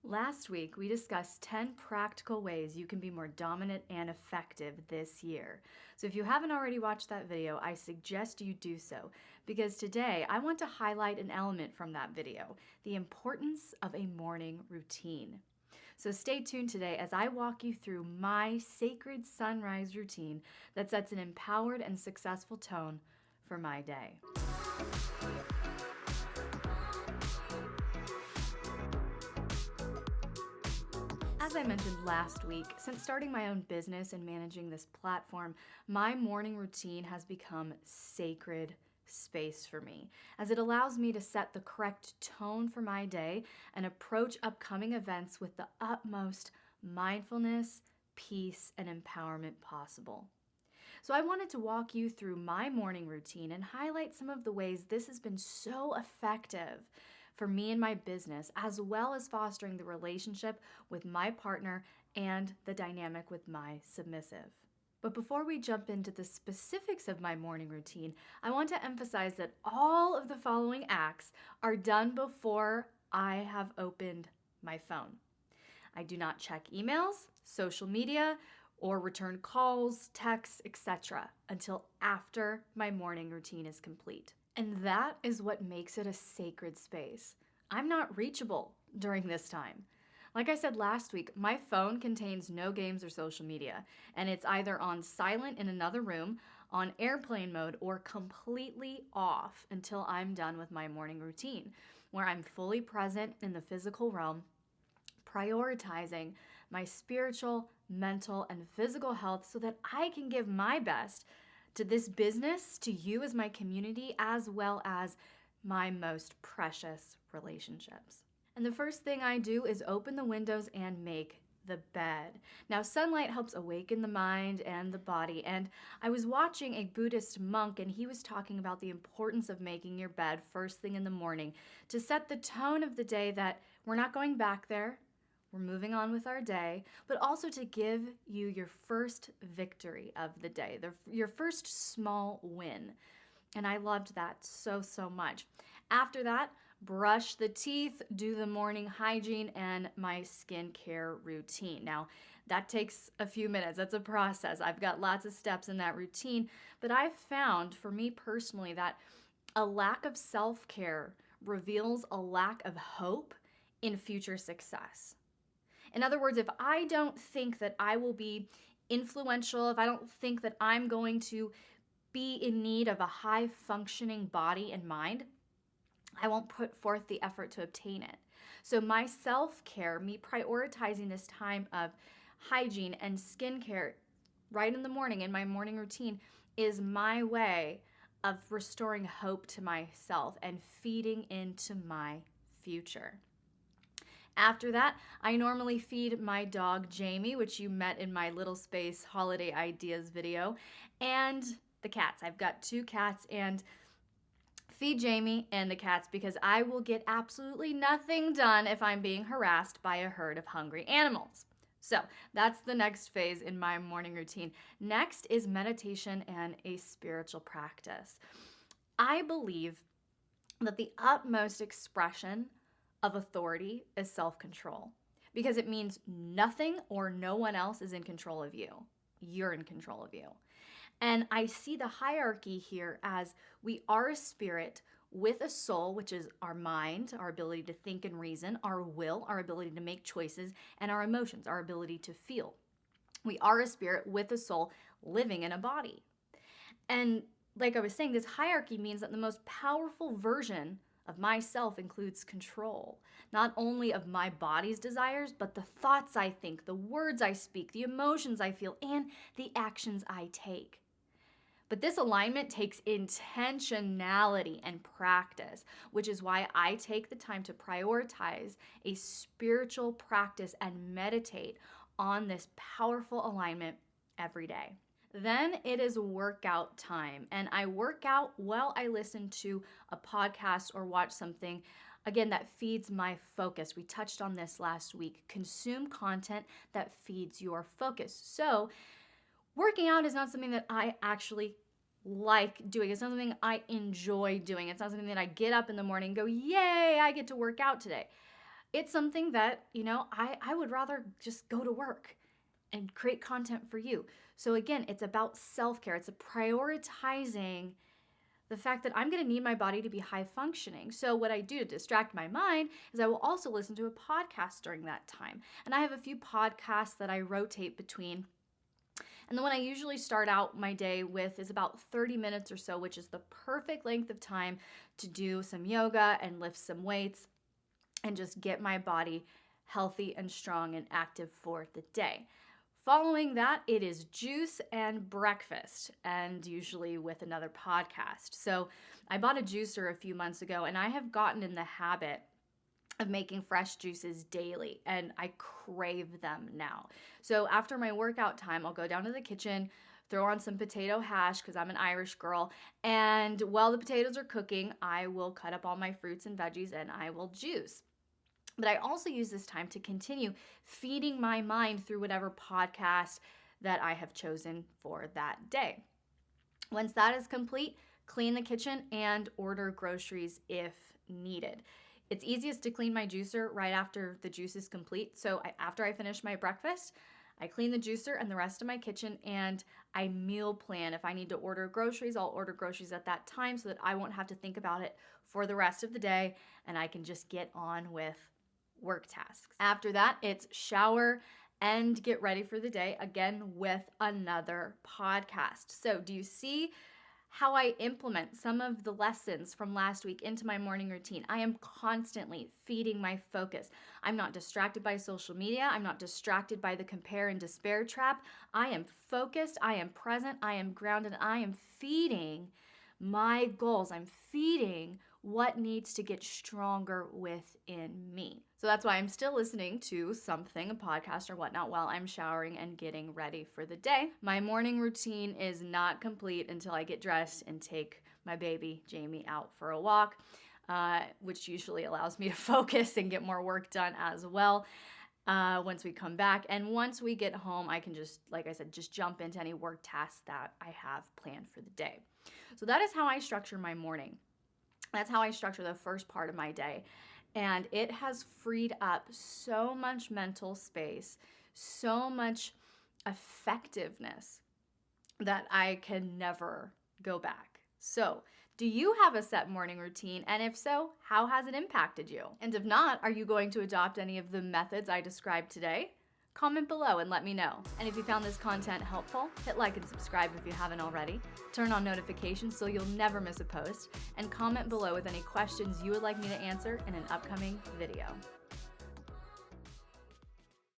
Last week, we discussed 10 practical ways you can be more dominant and effective this year. So if you haven't already watched that video, I suggest you do so, because today I want to highlight an element from that video, the importance of a morning routine. So stay tuned today as I walk you through my sacred sunrise routine that sets an empowered and successful tone for my day. As I mentioned last week, since starting my own business and managing this platform, my morning routine has become sacred space for me, as it allows me to set the correct tone for my day and approach upcoming events with the utmost mindfulness, peace, and empowerment possible. So I wanted to walk you through my morning routine and highlight some of the ways this has been so effective for me and my business, as well as fostering the relationship with my partner and the dynamic with my submissive. But before we jump into the specifics of my morning routine, I want to emphasize that all of the following acts are done before I have opened my phone. I do not check emails, social media, or return calls, texts, etc. until after my morning routine is complete. And that is what makes it a sacred space. I'm not reachable during this time. Like I said last week, my phone contains no games or social media, and it's either on silent in another room, on airplane mode, or completely off until I'm done with my morning routine, where I'm fully present in the physical realm, prioritizing my spiritual, mental, and physical health so that I can give my best to this business, to you as my community, as well as my most precious relationships. And the first thing I do is open the windows and make the bed. Now, sunlight helps awaken the mind and the body, and I was watching a Buddhist monk, and he was talking about the importance of making your bed first thing in the morning to set the tone of the day that we're not going back there, we're moving on with our day, but also to give you your first victory of the day, your first small win. And I loved that so much. After that, brush the teeth, do the morning hygiene, and my skincare routine. Now, that takes a few minutes. That's a process. I've got lots of steps in that routine, but I've found for me personally that a lack of self-care reveals a lack of hope in future success. In other words, if I don't think that I will be influential, if I don't think that I'm going to be in need of a high-functioning body and mind, I won't put forth the effort to obtain it. So my self-care, me prioritizing this time of hygiene and skincare right in the morning in my morning routine, is my way of restoring hope to myself and feeding into my future. After that, I normally feed my dog Jamie, which you met in my Little Space Holiday Ideas video, and the cats. I've got 2 cats, and feed Jamie and the cats because I will get absolutely nothing done if I'm being harassed by a herd of hungry animals. So that's the next phase in my morning routine. Next is meditation and a spiritual practice. I believe that the utmost expression of authority is self-control, because it means nothing or no one else is in control of you. You're in control of you. And I see the hierarchy here as we are a spirit with a soul, which is our mind, our ability to think and reason, our will, our ability to make choices, and our emotions, our ability to feel. We are a spirit with a soul living in a body. And like I was saying, this hierarchy means that the most powerful version of myself includes control, not only of my body's desires, but the thoughts I think, the words I speak, the emotions I feel, and the actions I take. But this alignment takes intentionality and practice, which is why I take the time to prioritize a spiritual practice and meditate on this powerful alignment every day. Then it is workout time, and I work out while I listen to a podcast or watch something, again, that feeds my focus. We touched on this last week. Consume content that feeds your focus. So working out is not something that I actually like doing. It's not something I enjoy doing. It's not something that I get up in the morning and go, yay, I get to work out today. it's something that, I would rather just go to work and create content for you. So again, it's about self-care. It's a prioritizing the fact that I'm going to need my body to be high functioning. So what I do to distract my mind is I will also listen to a podcast during that time. And I have a few podcasts that I rotate between. And the one I usually start out my day with is about 30 minutes or so, which is the perfect length of time to do some yoga and lift some weights and just get my body healthy and strong and active for the day. Following that, it is juice and breakfast, and usually with another podcast. So I bought a juicer a few months ago, and I have gotten in the habit of making fresh juices daily, and I crave them now. So after my workout time, I'll go down to the kitchen, throw on some potato hash because I'm an Irish girl, and while the potatoes are cooking, I will cut up all my fruits and veggies and I will juice. But I also use this time to continue feeding my mind through whatever podcast that I have chosen for that day. Once that is complete, clean the kitchen and order groceries if needed. It's easiest to clean my juicer right after the juice is complete. So after I finish my breakfast, I clean the juicer and the rest of my kitchen, and I meal plan. If I need to order groceries, I'll order groceries at that time so that I won't have to think about it for the rest of the day, and I can just get on with work tasks. After that, it's shower and get ready for the day, again with another podcast. So do you see how I implement some of the lessons from last week into my morning routine? I am constantly feeding my focus. I'm not distracted by social media. I'm not distracted by the compare and despair trap. I am focused, I am present, I am grounded, I am feeding my goals. I'm feeding what needs to get stronger within me. So that's why I'm still listening to something, a podcast or whatnot, while I'm showering and getting ready for the day. My morning routine is not complete until I get dressed and take my baby, Jamie, out for a walk, which usually allows me to focus and get more work done as well. Once we come back, and once we get home, I can just, like I said, just jump into any work tasks that I have planned for the day. So that is how I structure my morning. That's how I structure the first part of my day. And it has freed up so much mental space, so much effectiveness that I can never go back. So, do you have a set morning routine? And if so, how has it impacted you? And if not, are you going to adopt any of the methods I described today? Comment below and let me know. And if you found this content helpful, hit like and subscribe if you haven't already. Turn on notifications so you'll never miss a post. And comment below with any questions you would like me to answer in an upcoming video.